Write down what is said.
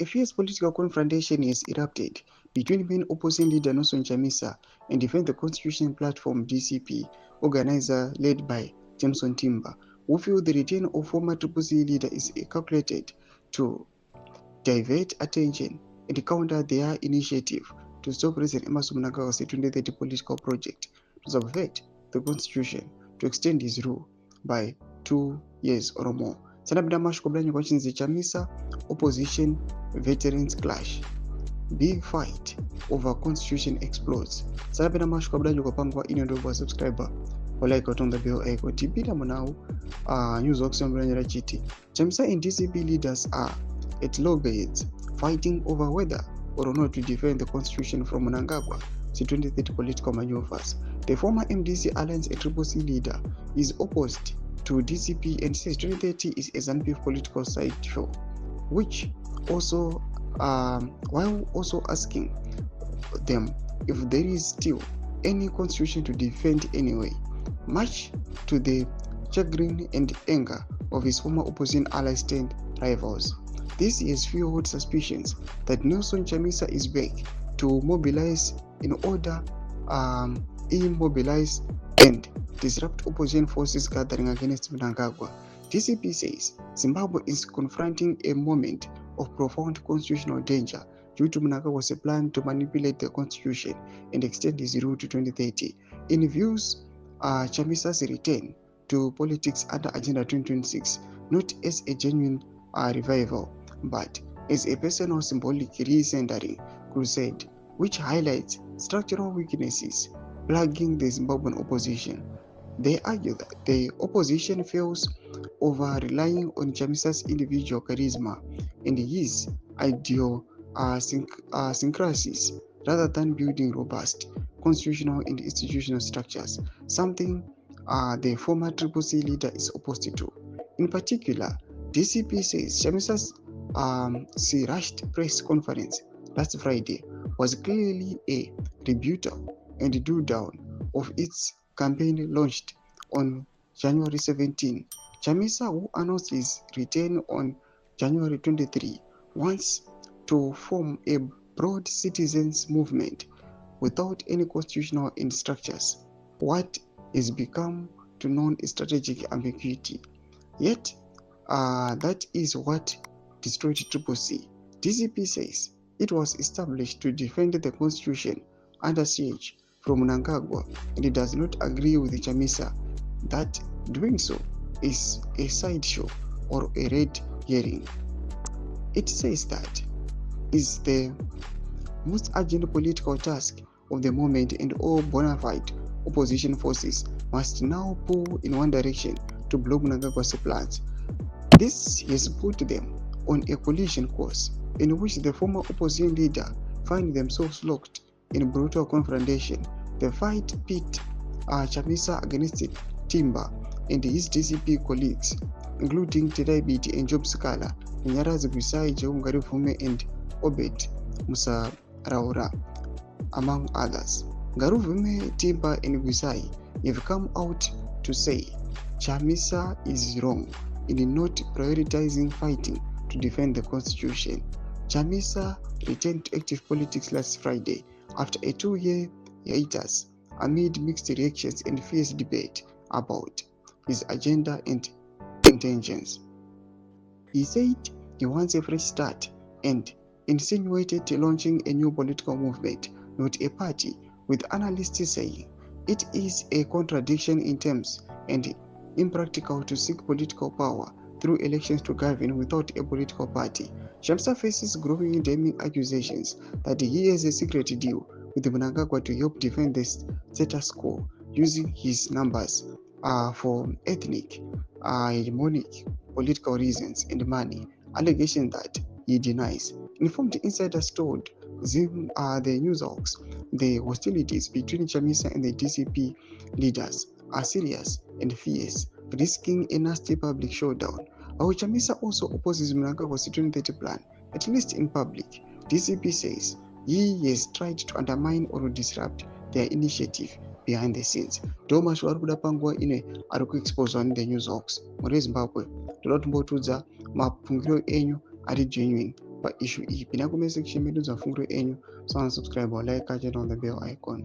A fierce political confrontation has erupted between main opposition leader nelsonchamisa and Defend the Constitution Platform (DCP) organizer led by Jameson Timber, who feel the return of former CCC leader is calculated to divert attention and counter their initiative to stop President Emmerson Mnangagwa's 2030 political project to subvert the constitution to extend his rule by 2 years or more. Sanabida mashiko blanyi kwa chinzi CHAMISA opposition veterans clash. Big fight over constitution explodes. Sanabida mashiko blanyi kwa pangwa ino ndogo subscriber. Like on the bell icon. Tipita munau news oxygen blanyi chiti. CHAMISA and DCP leaders are at loggerheads fighting over whether or not to defend the constitution from Mnangagwa's 2030 political maneuvers. The former MDC Alliance a CCC leader is opposed to DCP and says 2030 is a ZANU-PF political sideshow, which also while also asking them if there is still any constitution to defend anyway, much to the chagrin and anger of his former opposition allies turned rivals. This has fueled suspicions that nelsonchamisa is back to mobilize in order immobilize and disrupt opposition forces gathering against Mnangagwa. DCP says Zimbabwe is confronting a moment of profound constitutional danger due to Mnangagwa's plan to manipulate the constitution and extend his rule to 2030. In views CHAMISA's return to politics under Agenda 2026, not as a genuine revival, but as a personal symbolic recentering crusade, which highlights structural weaknesses plaguing the Zimbabwean opposition. They argue that the opposition fails over relying on CHAMISA's individual charisma and his idiosyncrasies rather than building robust constitutional and institutional structures, something the former CCC leader is opposed to. In particular, DCP says CHAMISA's rushed press conference last Friday was clearly a rebuttal and do-down of its campaign launched on January 17. CHAMISA, who announced his return on January 23, wants to form a broad citizens movement without any constitutional structures, what has become to known as strategic ambiguity. Yet, that is what destroyed CCC. DCP says it was established to defend the constitution under siege from Mnangagwa, and it does not agree with CHAMISA that doing so is a sideshow or a red herring. It says that is the most urgent political task of the moment, and all bona fide opposition forces must now pull in one direction to block Mnangagwa's plans. This has put them on a collision course in which the former opposition leader find themselves locked in brutal confrontation. The fight pit CHAMISA against Timber and his DCP colleagues, including Tedai and Job Skala, ZVAITWA, Ngaruvume and Obed Musaraura, among others. Ngaruvume, Timber and Gwisai have come out to say CHAMISA is wrong in not prioritizing fighting to defend the constitution. CHAMISA returned to active politics last Friday after a 2-year hiatus amid mixed reactions and fierce debate about his agenda and intentions. He said he wants a fresh start and insinuated launching a new political movement, not a party, with analysts saying it is a contradiction in terms and impractical to seek political power through elections to govern without a political party. CHAMISA faces growing damning accusations that he has a secret deal with Mnangagwa to help defend the status quo using his numbers for ethnic, hegemonic political reasons and money, allegation that he denies. Informed insiders told Zim, the newshawks, the hostilities between CHAMISA and the DCP leaders are serious and fierce, risking a nasty public showdown. While CHAMISA also opposes Mnangagwa's 2030 plan, at least in public, DCP says he has tried to undermine or disrupt their initiative behind the scenes. Thomas Waruda Pangwa ine ariku expose on the newshawks. Muri Zimbabwe, Lord Mbotudza, mapungiro enyu ari genuine. pa issue iyi. Pina comment section medu za funguro enyu, so subscribe or like, catch it on the bell icon.